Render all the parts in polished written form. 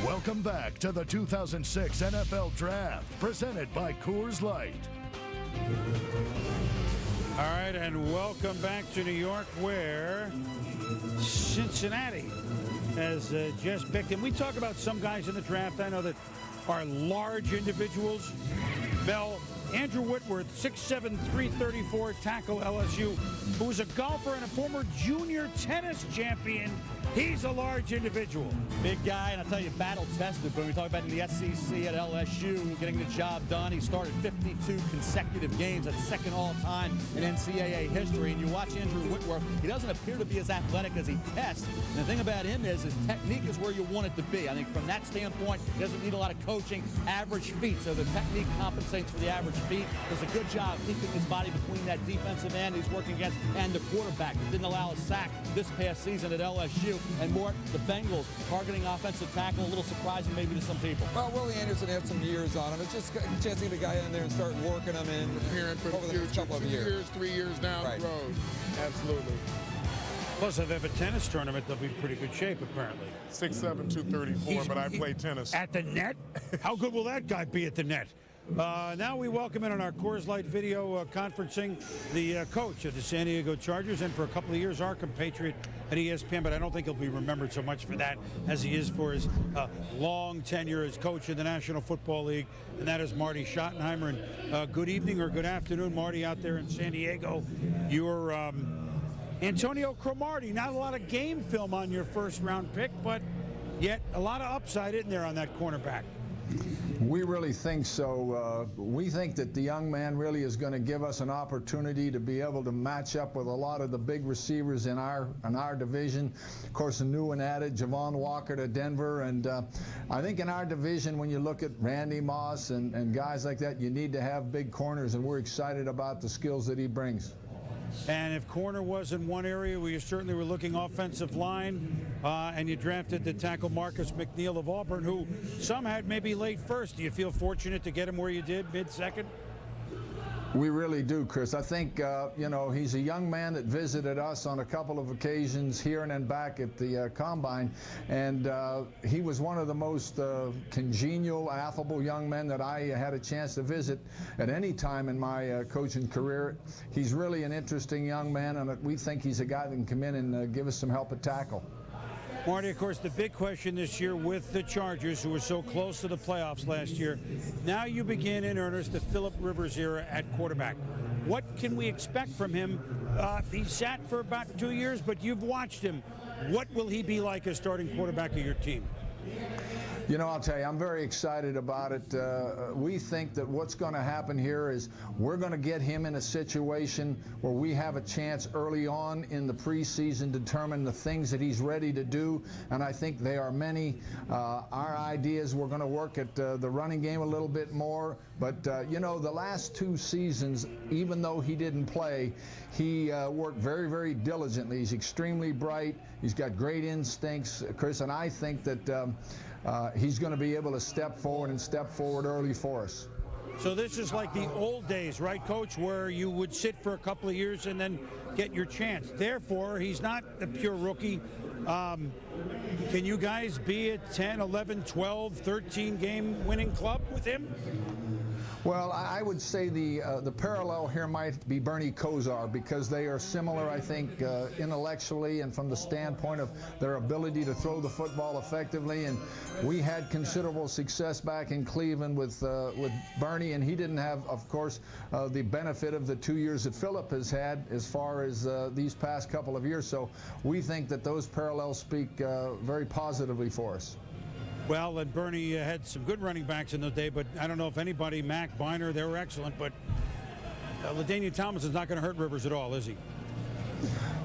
Welcome back to the 2006 NFL Draft, presented by Coors Light. All right, and welcome back to New York, where Cincinnati has just picked. And we talk about some guys in the draft I know that are large individuals. Bell, Andrew Whitworth, 6'7", 334, tackle, LSU, who was a golfer and a former junior tennis champion. He's a large individual. Big guy, and I'll tell you, battle-tested. When we talk about in the SEC at LSU, getting the job done, he started 52 consecutive games. That's second all-time in NCAA history. And you watch Andrew Whitworth, he doesn't appear to be as athletic as he tests. And the thing about him is his technique is where you want it to be. I think from that standpoint, he doesn't need a lot of coaching. Average feet, so the technique compensates for the average feet. Does a good job keeping his body between that defensive end he's working against and the quarterback. Didn't allow a sack this past season at LSU. And more, the Bengals targeting offensive tackle, a little surprising maybe to some people. Well, Willie Anderson had some years on him. It's just a chance to get a guy in there and start working him in preparing for over the next couple of 2 years. years, 3 years down the road. Absolutely. Plus, if they have a tennis tournament, they'll be in pretty good shape, apparently. 6'7", 234, but I play tennis. At the net? How good will that guy be at the net? Now we welcome in on our Coors Light video conferencing the coach of the San Diego Chargers, and for a couple of years our compatriot at ESPN, but I don't think he'll be remembered so much for that as he is for his long tenure as coach in the National Football League, and that is Marty Schottenheimer. And good evening or good afternoon, Marty, out there in San Diego. You're Antonio Cromartie. Not a lot of game film on your first-round pick, but yet a lot of upside in there on that cornerback. We really think so. We think that the young man really is going to give us an opportunity to be able to match up with a lot of the big receivers in our division. Of course, a new one added, Javon Walker to Denver. And I think in our division, when you look at Randy Moss and guys like that, you need to have big corners, and we're excited about the skills that he brings. And if corner was in one area where you certainly were looking offensive line, and you drafted the tackle Marcus McNeil of Auburn, who some had maybe late first. Do you feel fortunate to get him where you did, mid-second? We really do, Chris. I think, you know, he's a young man that visited us on a couple of occasions here and then back at the Combine, and he was one of the most congenial, affable young men that I had a chance to visit at any time in my coaching career. He's really an interesting young man, and we think he's a guy that can come in and give us some help at tackle. Marty, of course, the big question this year with the Chargers, who were so close to the playoffs last year, now you begin in earnest the Phillip Rivers era at quarterback. What can we expect from him? He sat for about 2 years, but you've watched him. What will he be like as starting quarterback of your team? You know, I'll tell you, I'm very excited about it. We think that what's going to happen here is we're going to get him in a situation where we have a chance early on in the preseason to determine the things that he's ready to do, and I think they are many. Our ideas, we're going to work at the running game a little bit more, but, you know, the last 2 seasons, even though he didn't play, he worked very, very diligently. He's extremely bright. He's got great instincts, Chris, and I think that he's going to be able to step forward early for us. So this is like the old days, right, Coach, where you would sit for a couple of years and then get your chance. Therefore, he's not a pure rookie. Can you guys be a 10, 11, 12, 13 game winning club with him? Well, I would say the parallel here might be Bernie Kosar, because they are similar, I think, intellectually and from the standpoint of their ability to throw the football effectively. And we had considerable success back in Cleveland with Bernie, and he didn't have, of course, the benefit of the 2 years that Phillip has had as far as these past couple of years. So we think that those parallels speak very positively for us. Well, and Bernie had some good running backs in the day, but I don't know if anybody, Mack, Biner, they were excellent, but LaDainian Tomlinson's not going to hurt Rivers at all, is he?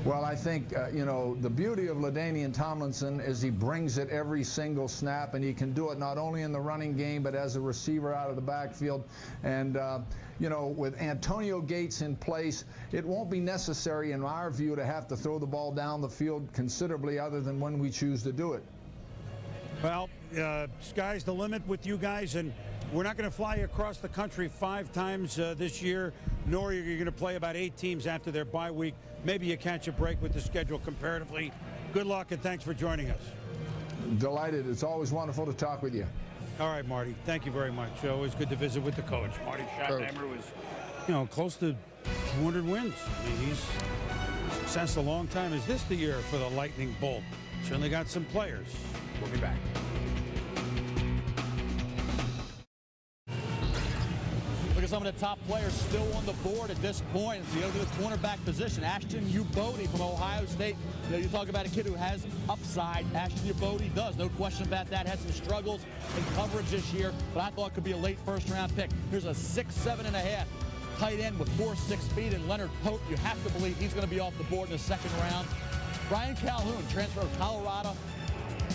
Well, I think, you know, the beauty of LaDainian Tomlinson is he brings it every single snap, and he can do it not only in the running game, but as a receiver out of the backfield. And, you know, with Antonio Gates in place, it won't be necessary, in our view, to have to throw the ball down the field considerably other than when we choose to do it. Well, sky's the limit with you guys, and we're not going to fly you across the country 5 times this year, nor are you going to play about 8 teams after their bye week. Maybe you catch a break with the schedule comparatively. Good luck, and thanks for joining us. delighted. It's always wonderful to talk with you. All right, Marty. Thank you very much. Always good to visit with the coach. Marty Schottenheimer was, close to 200 wins. I mean, he's successful a long time. Is this the year for the Lightning Bolt? Certainly got some players. We'll be back. Look at some of the top players still on the board at this point. It's the other cornerback position. Ashton Ubode from Ohio State. You talk about a kid who has upside. Ashton Ubode does. No question about that. Had some struggles in coverage this year, but I thought it could be a late first-round pick. Here's a 6'7.5" tight end with 4.6 speed, and Leonard Pope. You have to believe he's going to be off the board in the second round. Brian Calhoun, transfer of Colorado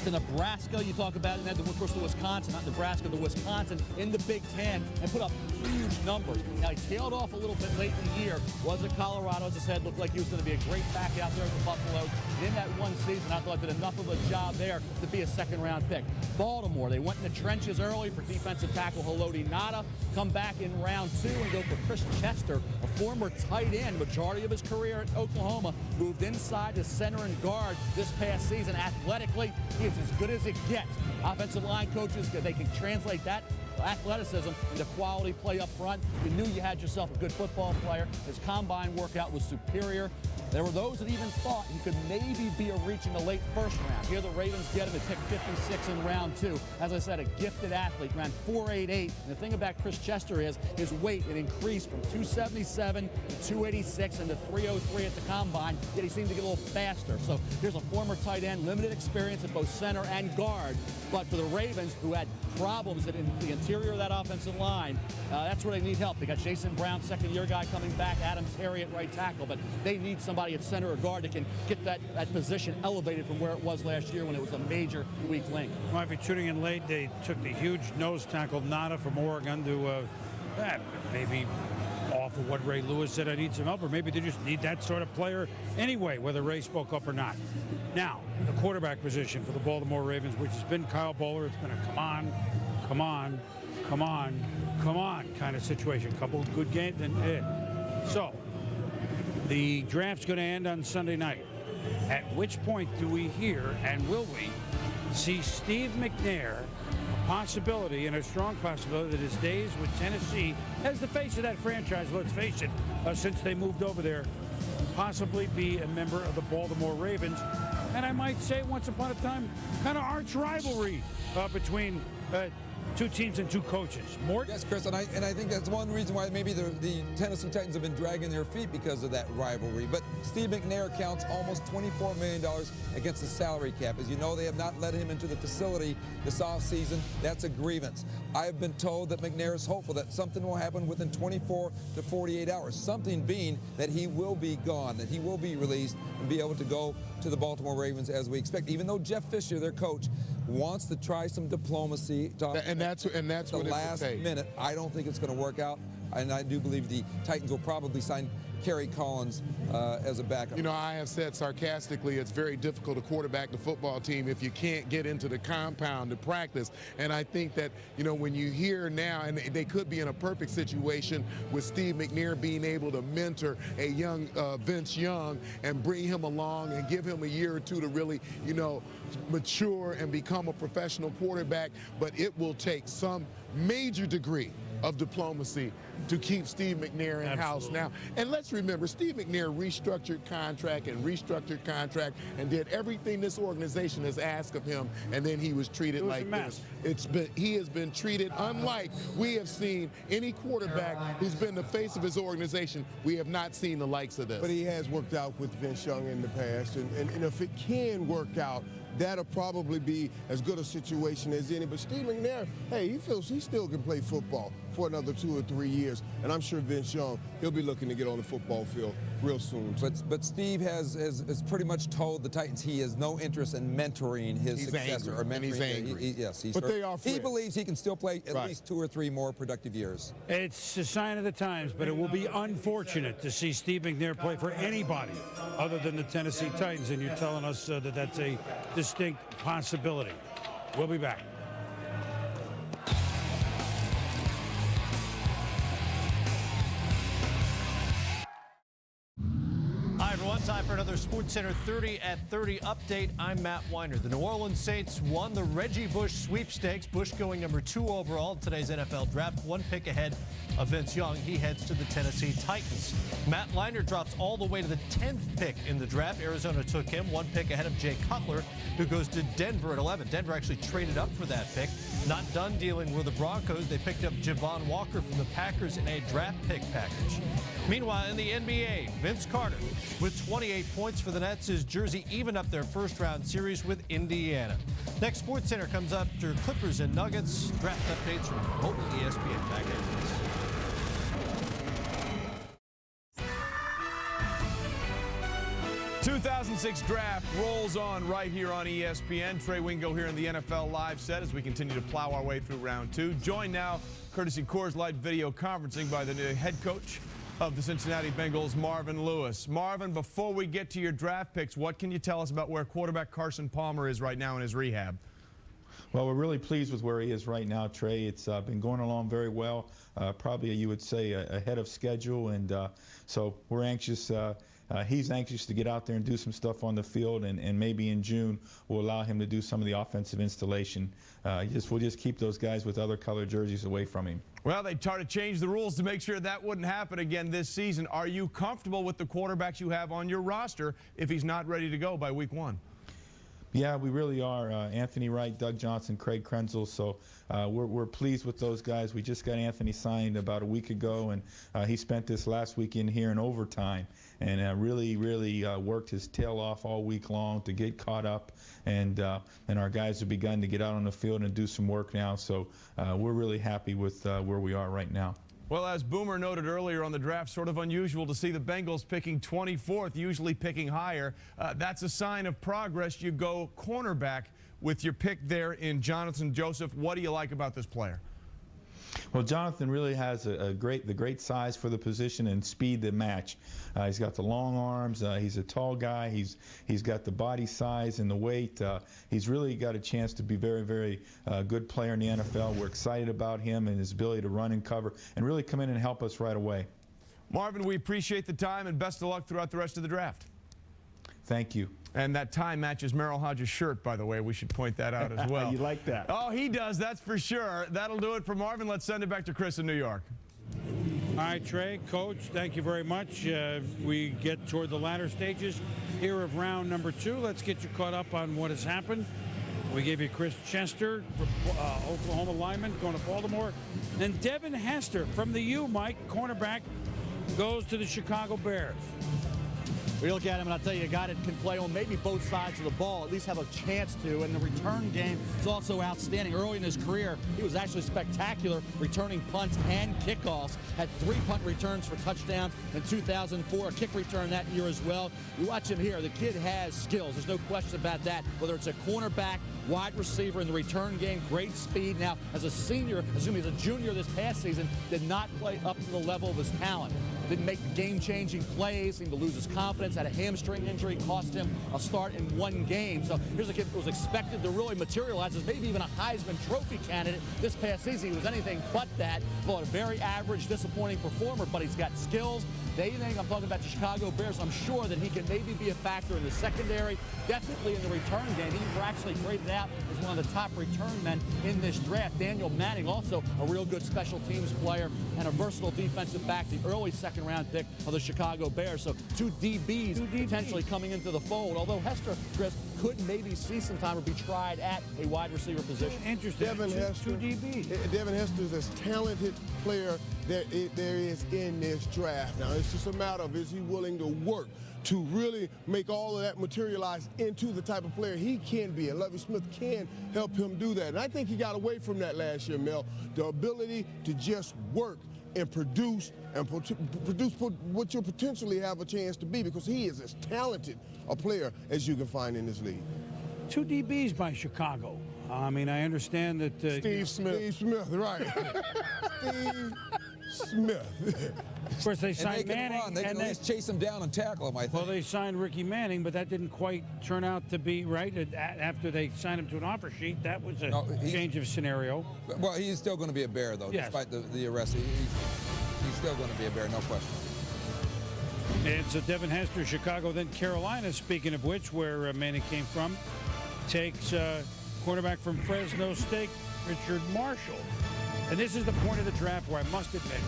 to Nebraska. You talk about it, of course, the Wisconsin, not Nebraska, the Wisconsin in the Big Ten, and put up huge numbers. Now, he tailed off a little bit late in the year. Was at Colorado, as I said, looked like he was going to be a great back out there at the Buffaloes. And in that one season, I thought did enough of a job there to be a second-round pick. Baltimore, they went in the trenches early for defensive tackle Haloti Ngata. Come back in round 2 and go for Chris Chester, a former tight end, majority of his career at Oklahoma, moved inside to center and guard this past season. Athletically, he is as good as it gets. Offensive line coaches, they can translate that athleticism into quality play up front. You knew you had yourself a good football player. His combine workout was superior. There were those that even thought he could maybe be a reach in the late first round. Here the Ravens get him at pick 56 in round 2. As I said, a gifted athlete, ran 4.88. And the thing about Chris Chester is his weight, it increased from 277 to 286 and to 303 at the combine, yet he seemed to get a little faster. So here's a former tight end, limited experience at both center and guard. But for the Ravens, who had problems in the interior of that offensive line, that's where they need help. They got Jason Brown, second-year guy, coming back, Adam Terry at right tackle, but they need somebody at center or guard that can get that position elevated from where it was last year when it was a major weak link. Well, if you're tuning in late, they took the huge nose tackle Ngata from Oregon to maybe off of what Ray Lewis said, I need some help, or maybe they just need that sort of player anyway, whether Ray spoke up or not. Now, the quarterback position for the Baltimore Ravens, which has been Kyle Bowler, it's been a come on kind of situation. A couple of good games and So, the draft's going to end on Sunday night. At which point do we hear, and will we, see Steve McNair, a possibility and a strong possibility that his days with Tennessee, as the face of that franchise, let's face it, since they moved over there, possibly be a member of the Baltimore Ravens. And I might say, once upon a time, kind of arch rivalry between two teams and two coaches. Mort? Yes, Chris, and I think that's one reason why maybe the Tennessee Titans have been dragging their feet because of that rivalry. But Steve McNair counts almost $24 million against the salary cap. As you know, they have not let him into the facility this offseason. That's a grievance. I have been told that McNair is hopeful that something will happen within 24 to 48 hours, something being that he will be gone, that he will be released and be able to go to the Baltimore Ravens as we expect, even though Jeff Fisher, their coach, wants to try some diplomacy. And that's the last minute. I don't think it's going to work out, and I do believe the Titans will probably sign Kerry Collins as a backup. You know, I have said sarcastically, it's very difficult to quarterback the football team if you can't get into the compound to practice. And I think that, you know, when you hear now, and they could be in a perfect situation with Steve McNair being able to mentor a young Vince Young and bring him along and give him a year or two to really, you know, mature and become a professional quarterback. But it will take some major degree of diplomacy to keep Steve McNair in-house now. And let's remember, Steve McNair restructured contract and did everything this organization has asked of him, and then he was treated like this. He has been treated unlike we have seen any quarterback who's been the face of his organization. We have not seen the likes of this. But he has worked out with Vince Young in the past, and if it can work out, that'll probably be as good a situation as any. But Steve McNair, hey, he feels he still can play football for another 2 or 3 years. And I'm sure Vince Young, he'll be looking to get on the football field real soon. But Steve has pretty much told the Titans he has no interest in mentoring his successor. Angry. And he's angry. They are friends. He believes he can still play at least 2 or 3 more productive years. It's a sign of the times, but it will be unfortunate to see Steve McNair play for anybody other than the Tennessee Titans, and you're telling us that that's a distinct possibility. We'll be back. Hi, everyone. Time for another SportsCenter 30 at 30 update. I'm Matt Weiner. The New Orleans Saints won the Reggie Bush sweepstakes. Bush going number 2 overall in today's NFL draft, 1 pick ahead of Vince Young. He heads to the Tennessee Titans. Matt Leinart drops all the way to the 10th pick in the draft. Arizona took him, 1 pick ahead of Jay Cutler, who goes to Denver at 11. Denver actually traded up for that pick. Not done dealing with the Broncos. They picked up Javon Walker from the Packers in a draft pick package. Meanwhile, in the NBA, Vince Carter with 28 points for the Nets. His Jersey even up their first-round series with Indiana. Next, SportsCenter comes up after Clippers and Nuggets. Draft updates from mobile ESPN. Back after this. 2006 draft rolls on right here on ESPN. Trey Wingo here in the NFL Live set as we continue to plow our way through round 2. Joined now, courtesy Coors Light video conferencing, by the new head coach of the Cincinnati Bengals, Marvin Lewis. Marvin, before we get to your draft picks, what can you tell us about where quarterback Carson Palmer is right now in his rehab? Well, we're really pleased with where he is right now, Trey. It's been going along very well, probably you would say ahead of schedule, and so we're anxious. He's anxious to get out there and do some stuff on the field, and maybe in June we'll allow him to do some of the offensive installation. We'll just keep those guys with other colored jerseys away from him. Well, they tried to change the rules to make sure that wouldn't happen again this season. Are you comfortable with the quarterbacks you have on your roster if he's not ready to go by week 1? Yeah, we really are. Anthony Wright, Doug Johnson, Craig Krenzel. So we're pleased with those guys. We just got Anthony signed about a week ago, and he spent this last weekend here in overtime and really worked his tail off all week long to get caught up. And our guys have begun to get out on the field and do some work now. So we're really happy with where we are right now. Well, as Boomer noted earlier on the draft, sort of unusual to see the Bengals picking 24th, usually picking higher. That's a sign of progress. You go cornerback with your pick there in Jonathan Joseph. What do you like about this player? Well, Jonathan really has the great size for the position and speed to match. He's got the long arms. He's a tall guy. He's got the body size and the weight. He's really got a chance to be very good player in the NFL. We're excited about him and his ability to run and cover and really come in and help us right away. Marvin, we appreciate the time and best of luck throughout the rest of the draft. Thank you. And that tie matches Merrill Hodges' shirt, by the way. We should point that out as well. You like that? Oh, he does, that's for sure. That'll do it for Marvin. Let's send it back to Chris in New York. All right, Trey, Coach, thank you very much. We get toward the latter stages here of round number 2. Let's get you caught up on what has happened. We gave you Chris Chester, Oklahoma lineman, going to Baltimore. Then Devin Hester from the U, Mike, cornerback, goes to the Chicago Bears. We look at him, and I'll tell you, a guy that can play on maybe both sides of the ball, at least have a chance to. And the return game is also outstanding. Early in his career, he was actually spectacular, returning punts and kickoffs. Had 3 punt returns for touchdowns in 2004, a kick return that year as well. You watch him here. The kid has skills. There's no question about that. Whether it's a cornerback, wide receiver in the return game, great speed. Now, as a senior, assuming he's a junior this past season, did not play up to the level of his talent. Didn't make game-changing plays, seemed to lose his confidence, had a hamstring injury, cost him a start in 1 game. So here's a kid who was expected to really materialize as maybe even a Heisman Trophy candidate this past season. He was anything but that. Well, a very average, disappointing performer, but he's got skills. They think, I'm talking about the Chicago Bears, I'm sure that he can maybe be a factor in the secondary, definitely in the return game. He was actually graded out as one of the top return men in this draft. Daniel Manning, also a real good special teams player and a versatile defensive back, the early second-round pick of the Chicago Bears. So 2 DBs potentially coming into the fold, although Hester, Chris, could maybe see some time or be tried at a wide receiver position. Interesting. Devin Hester, 2 DBs. Devin Hester is as talented player there is in this draft. Now, it's just a matter of, is he willing to work to really make all of that materialize into the type of player he can be? And Lovie Smith can help him do that. And I think he got away from that last year, Mel. The ability to just work and produce what you potentially have a chance to be, because he is as talented a player as you can find in this league. 2 DBs by Chicago. I mean, I understand that... Steve Smith, right. Steve Smith. Of course, they signed Manning. Run. They can at least chase him down and tackle him, I think. Well, they signed Ricky Manning, but that didn't quite turn out to be right. After they signed him to an offer sheet, that was a change of scenario. Well, he's still going to be a Bear, though, yes, despite the arrest. He's still going to be a Bear, no question. And so Devin, Hester, Chicago, then Carolina, speaking of which, where Manning came from, takes quarterback from Fresno State, Richard Marshall. And this is the point of the draft where I must admit,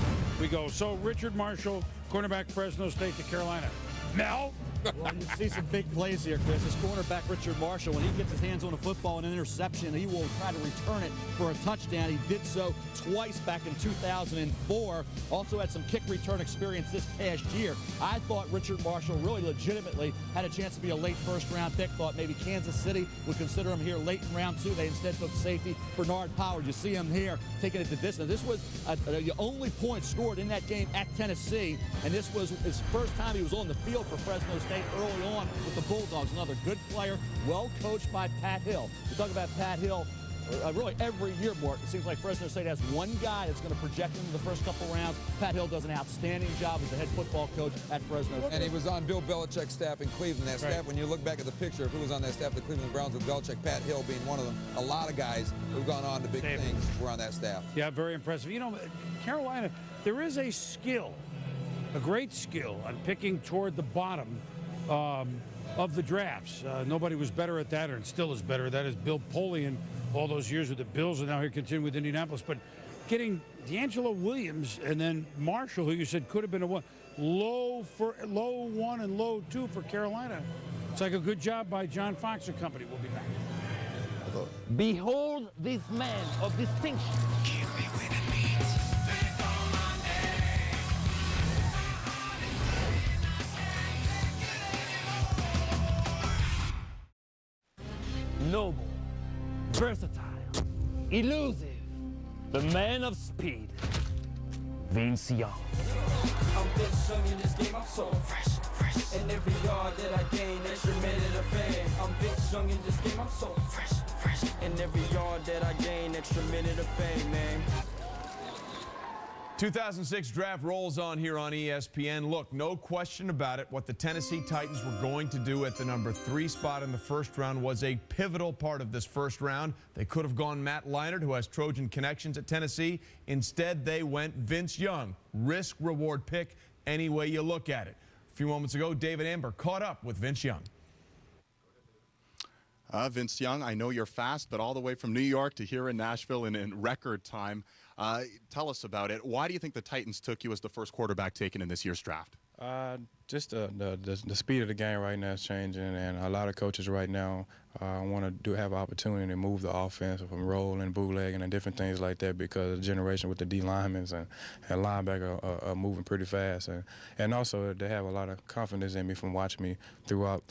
we go, so Richard Marshall, cornerback Fresno State to Carolina. Mel? Well, you see some big plays here, Chris. This cornerback, Richard Marshall, when he gets his hands on a football and an interception, he will try to return it for a touchdown. He did so twice back in 2004. Also had some kick return experience this past year. I thought Richard Marshall really legitimately had a chance to be a late first-round pick. Thought maybe Kansas City would consider him here late in round 2. They instead took safety Bernard Power. You see him here taking it to distance. This was the only point scored in that game at Tennessee, and this was his first time he was on the field for Fresno State early on with the Bulldogs. Another good player, well coached by Pat Hill. We talk about Pat Hill really every year, Mort. It seems like Fresno State has one guy that's going to project into the first couple rounds. Pat Hill does an outstanding job as the head football coach at Fresno State. And he was on Bill Belichick's staff in Cleveland. That staff, when you look back at the picture of who was on that staff, the Cleveland Browns with Belichick, Pat Hill being one of them, a lot of guys who've gone on to big things were on that staff. Yeah, very impressive. You know, Carolina, there is a skill, a great skill on picking toward the bottom of the drafts. Nobody was better at that, or still is better. That is Bill Polian, all those years with the Bills, and now here continuing with Indianapolis. But getting D'Angelo Williams and then Marshall, who you said could have been a low 1 and low 2 for Carolina. It's like a good job by John Fox and company. We'll be back. Behold this man of distinction. Noble, versatile, elusive, the man of speed, Vince Young. I'm Vince Young in this game, I'm so fresh. And every yard that I gain, extra minute of fame. I'm Vince Young in this game, I'm so fresh. And every yard that I gain, extra minute of fame, man. 2006 draft rolls on here on ESPN. Look, no question about it, what the Tennessee Titans were going to do at the number 3 spot in the first round was a pivotal part of this first round. They could have gone Matt Leinart, who has Trojan connections at Tennessee. Instead, they went Vince Young. Risk-reward pick any way you look at it. A few moments ago, David Amber caught up with Vince Young. Vince Young, I know you're fast, but all the way from New York to here in Nashville in record time. Tell us about it. Why do you think the Titans took you as the first quarterback taken in this year's draft? Just the speed of the game right now is changing, and a lot of coaches right now want to have an opportunity to move the offense from rolling, bootlegging, and different things like that because the generation with the D linemen and linebacker are moving pretty fast. And also they have a lot of confidence in me from watching me throughout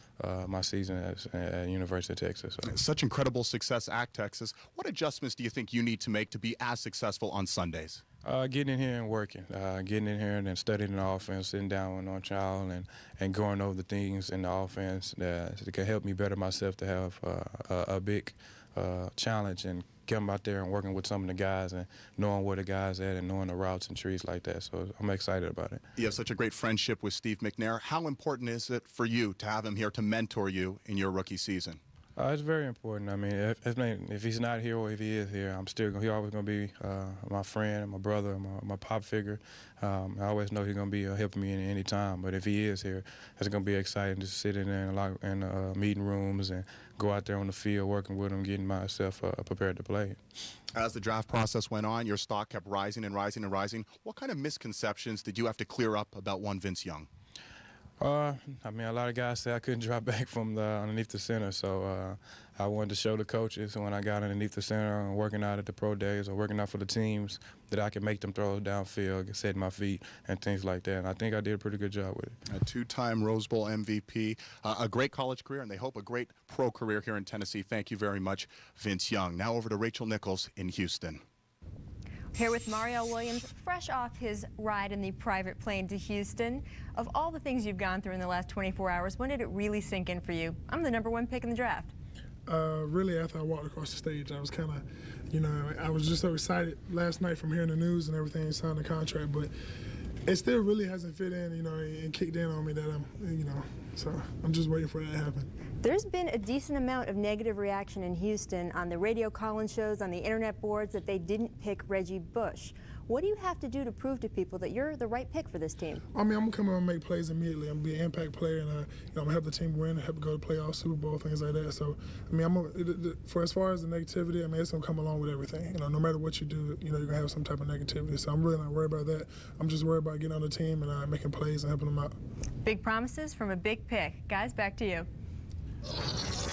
my season at University of Texas. So. Such incredible success at Texas. What adjustments do you think you need to make to be as successful on Sundays? Getting in here and working, getting in here and then studying the offense, sitting down with no child and going over the things in the offense that can help me better myself to have a big challenge and come out there and working with some of the guys and knowing where the guys at and knowing the routes and trees like that. So I'm excited about it. You have such a great friendship with Steve McNair. How important is it for you to have him here to mentor you in your rookie season? It's very important. I mean, if he's not here or if he is here, he's always going to be my friend, my brother, my pop figure. I always know he's going to be helping me any time. But if he is here, it's going to be exciting to sit in there in meeting rooms and go out there on the field working with him, getting myself prepared to play. As the draft process went on, your stock kept rising and rising and rising. What kind of misconceptions did you have to clear up about one Vince Young? I mean, a lot of guys say I couldn't drop back from underneath the center, so I wanted to show the coaches when I got underneath the center and working out at the pro days or working out for the teams that I could make them throw downfield, set my feet, and things like that. And I think I did a pretty good job with it. A 2-time Rose Bowl MVP, a great college career, and they hope a great pro career here in Tennessee. Thank you very much, Vince Young. Now over to Rachel Nichols in Houston. Here with Mario Williams, fresh off his ride in the private plane to Houston. Of all the things you've gone through in the last 24 hours, when did it really sink in for you? I'm the #1 pick in the draft. Really, after I walked across the stage, I was kind of, I was just so excited last night from hearing the news and everything, signed the contract, but it still really hasn't fit in, and kicked in on me that so I'm just waiting for that to happen. There's been a decent amount of negative reaction in Houston on the radio call-in shows, on the internet boards, that they didn't pick Reggie Bush. What do you have to do to prove to people that you're the right pick for this team? I mean, I'm going to come out and make plays immediately. I'm going to be an impact player, and I'm going to help the team win, help go to playoffs, Super Bowl, things like that. So, I mean, for as far as the negativity, I mean, it's going to come along with everything. No matter what you do, you're going to have some type of negativity. So I'm really not worried about that. I'm just worried about getting on the team and making plays and helping them out. Big promises from a big pick. Guys, back to you.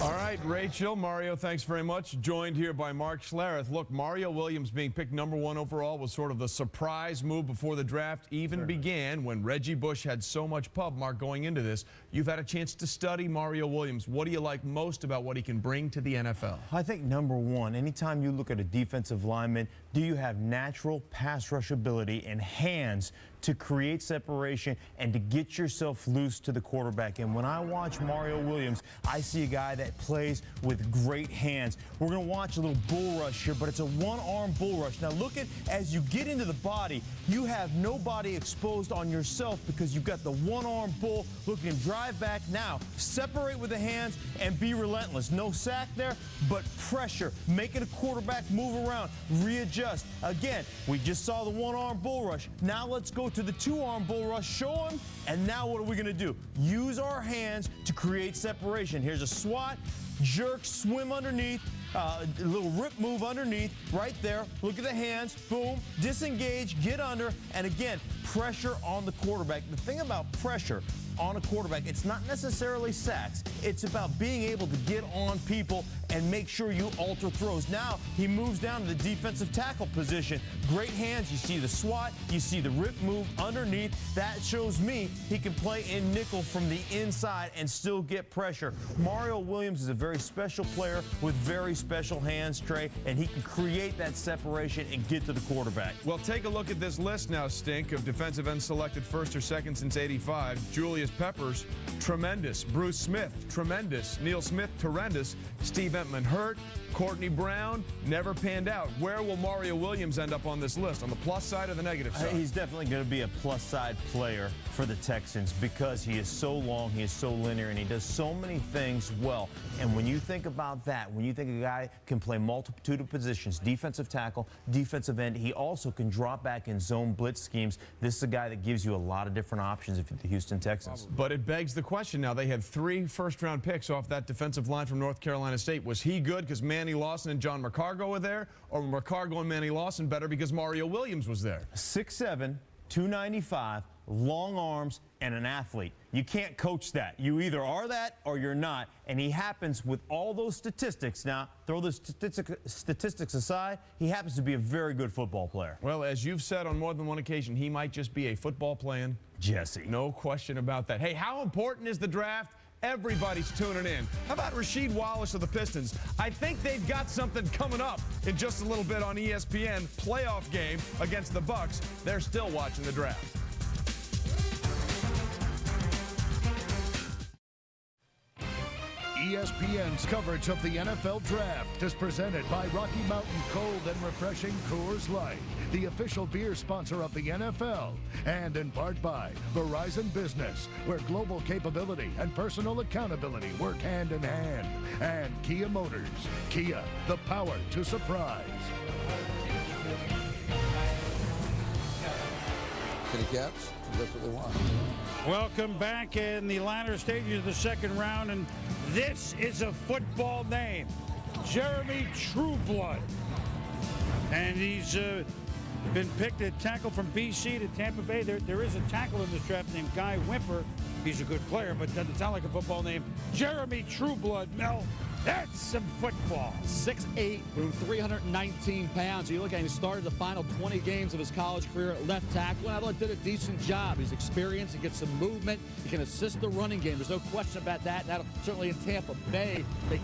All right, Rachel, Mario, thanks very much. Joined here by Mark Schlereth. Look, Mario Williams being picked #1 overall was sort of the surprise move before the draft even began when Reggie Bush had so much pub, Mark, going into this. You've had a chance to study Mario Williams. What do you like most about what he can bring to the NFL? I think #1, anytime you look at a defensive lineman, do you have natural pass rush ability and hands to create separation and to get yourself loose to the quarterback? And when I watch Mario Williams, I see a guy that plays with great hands. We're going to watch a little bull rush here, but it's a one-arm bull rush. Now look at, as you get into the body, you have no body exposed on yourself because you've got the one-arm bull. Look at him drive back. Now separate with the hands and be relentless. No sack there, but pressure, making a quarterback move around, readjust. Again, we just saw the one-arm bull rush. Now let's go to the two-arm bull rush, show him, and now what are we going to do? Use our hands to create separation. Here's a swat, jerk, swim underneath, a little rip move underneath, right there. Look at the hands, boom, disengage, get under, and again, pressure on the quarterback. The thing about pressure on a quarterback, it's not necessarily sacks. It's about being able to get on people and make sure you alter throws. Now he moves down to the defensive tackle position. Great hands. You see the swat. You see the rip move underneath. That shows me he can play in nickel from the inside and still get pressure. Mario Williams is a very special player with very special hands, Trey, and he can create that separation and get to the quarterback. Well, take a look at this list now, Stink, of defensive ends selected first or second since '85. Julius Peppers, tremendous. Bruce Smith, tremendous. Neil Smith, horrendous. Steve Entman, hurt. Courtney Brown, never panned out. Where will Mario Williams end up on this list? On the plus side or the negative side? He's definitely going to be a plus side player for the Texans because he is so long, he is so linear, and he does so many things well. And when you think about that, when you think a guy can play multitude of positions, defensive tackle, defensive end, he also can drop back in zone blitz schemes. This is a guy that gives you a lot of different options if you're the Houston Texans. But it begs the question now. They had 3 first-round picks off that defensive line from North Carolina State. Was he good because Manny Lawson and John McCargo were there, or were McCargo and Manny Lawson better because Mario Williams was there? 6'7", 295, long arms, and an athlete. You can't coach that. You either are that or you're not, and he happens with all those statistics. Now, throw the statistics aside, he happens to be a very good football player. Well, as you've said on more than one occasion, he might just be a football playing Jesse. No question about that. Hey, how important is the draft? Everybody's tuning in. How about Rasheed Wallace of the Pistons? I think they've got something coming up in just a little bit on ESPN. Playoff game against the Bucks. They're still watching the draft. ESPN's coverage of the NFL Draft is presented by Rocky Mountain Cold and Refreshing Coors Light, the official beer sponsor of the NFL, and in part by Verizon Business, where global capability and personal accountability work hand in hand, and Kia Motors. Kia, the power to surprise. Kitty cats, that's what they want. Welcome back in the latter stages of the second round, and this is a football name, Jeremy Trueblood. And he's been picked at tackle from BC to Tampa Bay. There is a tackle in this draft named Guy Wimper. He's a good player, but doesn't sound like a football name. Jeremy Trueblood, Mel. That's some football. 6'8", 319 pounds. You look at him, he started the final 20 games of his college career at left tackle, and I thought he did a decent job. He's experienced, he gets some movement, he can assist the running game. There's no question about that. Now, certainly in Tampa Bay, they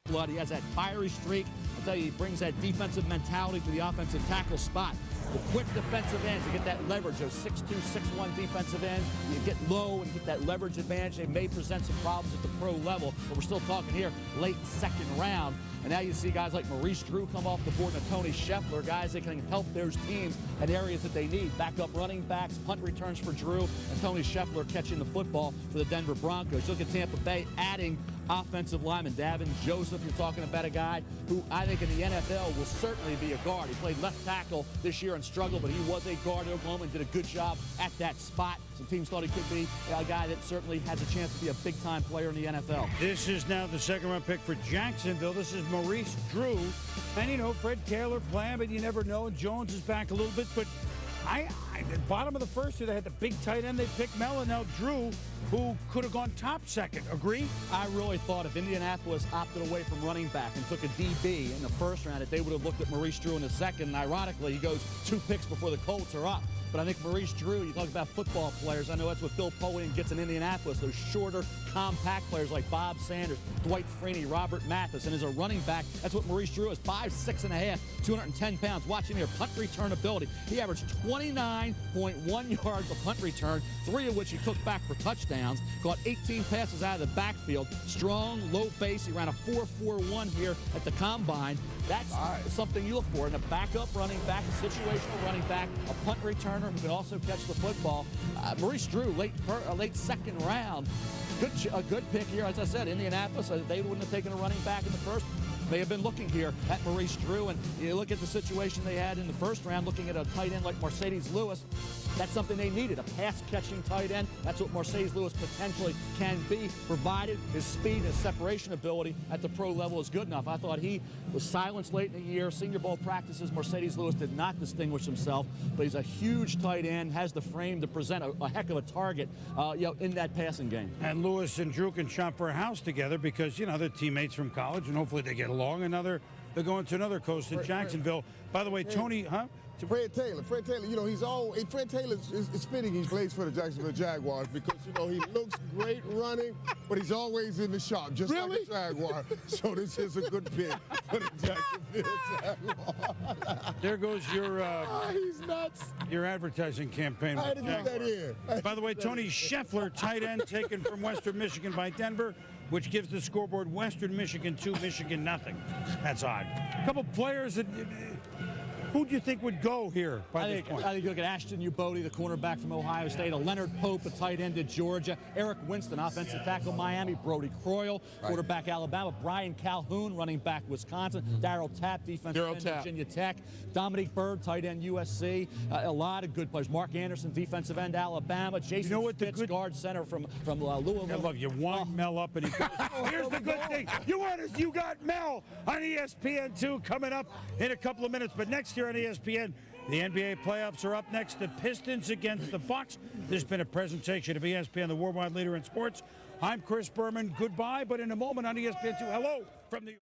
blood. He has that fiery streak. I'll tell you, he brings that defensive mentality to the offensive tackle spot. The quick defensive ends, you get that leverage. Those 6'2", 6'1" defensive ends, you get low and get that leverage advantage. They may present some problems at the pro level, but we're still talking here late second round. And now you see guys like Maurice Drew come off the board and Tony Scheffler, guys that can help those teams at areas that they need. Backup running backs, punt returns for Drew, and Tony Scheffler catching the football for the Denver Broncos. You look at Tampa Bay adding offensive linemen. Devin, Joseph, you're talking about a guy who I think in the NFL will certainly be a guard. He played left tackle this year and struggled, but he was a guard at Oklahoma and did a good job at that spot. Some teams thought he could be a guy that certainly has a chance to be a big-time player in the NFL. This is now the second-round pick for Jacksonville. This is Maurice Drew. And, you know, Fred Taylor playing, but you never know. Jones is back a little bit, but at the bottom of the first year, they had the big tight end they picked, Mellon. Now Drew, who could have gone top second. Agree? I really thought if Indianapolis opted away from running back and took a DB in the first round, that they would have looked at Maurice Drew in the second. And ironically, he goes 2 picks before the Colts are up. But I think Maurice Drew, you talk about football players, I know that's what Bill Polian gets in Indianapolis, those shorter, compact players like Bob Sanders, Dwight Freeney, Robert Mathis. And as a running back, that's what Maurice Drew is, 5'6½", 210 pounds. Watch him here, punt return ability. He averaged 29.1 yards of punt return, 3 of which he took back for touchdowns. Caught 18 passes out of the backfield. Strong, low base. He ran a 4.41 here at the combine. That's something you look for in a backup running back, a situational running back, a punt returner who can also catch the football. Maurice Drew, late second round. A good pick here. As I said, Indianapolis, they wouldn't have taken a running back in the first. They have been looking here at Maurice Drew, and you look at the situation they had in the first round, looking at a tight end like Mercedes Lewis. That's something they needed, a pass-catching tight end. That's what Mercedes Lewis potentially can be, provided his speed and his separation ability at the pro level is good enough. I thought he was silenced late in the year. Senior Bowl practices, Mercedes Lewis did not distinguish himself, but he's a huge tight end, has the frame to present a heck of a target in that passing game. And Lewis and Drew can shop for a house together because, you know, they're teammates from college, and hopefully they get along. They're going to another coast in Jacksonville. By the way, Tony, Fred Taylor, you know, Fred Taylor is fitting he plays for the Jacksonville Jaguars because, you know, he looks great running, but he's always in the shop, just like a Jaguar. So this is a good pick for the Jacksonville Jaguars. There goes your he's nuts. Your advertising campaign. I had to get that in. By the way, Tony Scheffler, tight end, taken from Western Michigan by Denver, which gives the scoreboard Western Michigan 2, Michigan nothing. That's odd. A couple players that... Who do you think would go here by this point? I think you look at Ashton Ubodi, the cornerback from Ohio State, a Leonard Pope, a tight end at Georgia, Eric Winston, offensive tackle Miami, Brody Croyle, quarterback Alabama, Brian Calhoun, running back Wisconsin, Darryl Tapp, defensive end Virginia Tech, Dominique Byrd, tight end USC, a lot of good players. Mark Anderson, defensive end Alabama, Jason Spitz, guard center from Louisville. I love you. Wind Mel up and he goes, here's the good thing. You got Mel on ESPN2 coming up in a couple of minutes, but next year on ESPN, the NBA playoffs are up next. The Pistons against the Bucks. This has been a presentation of ESPN, the worldwide leader in sports. I'm Chris Berman. Goodbye, but in a moment on ESPN2, hello from the...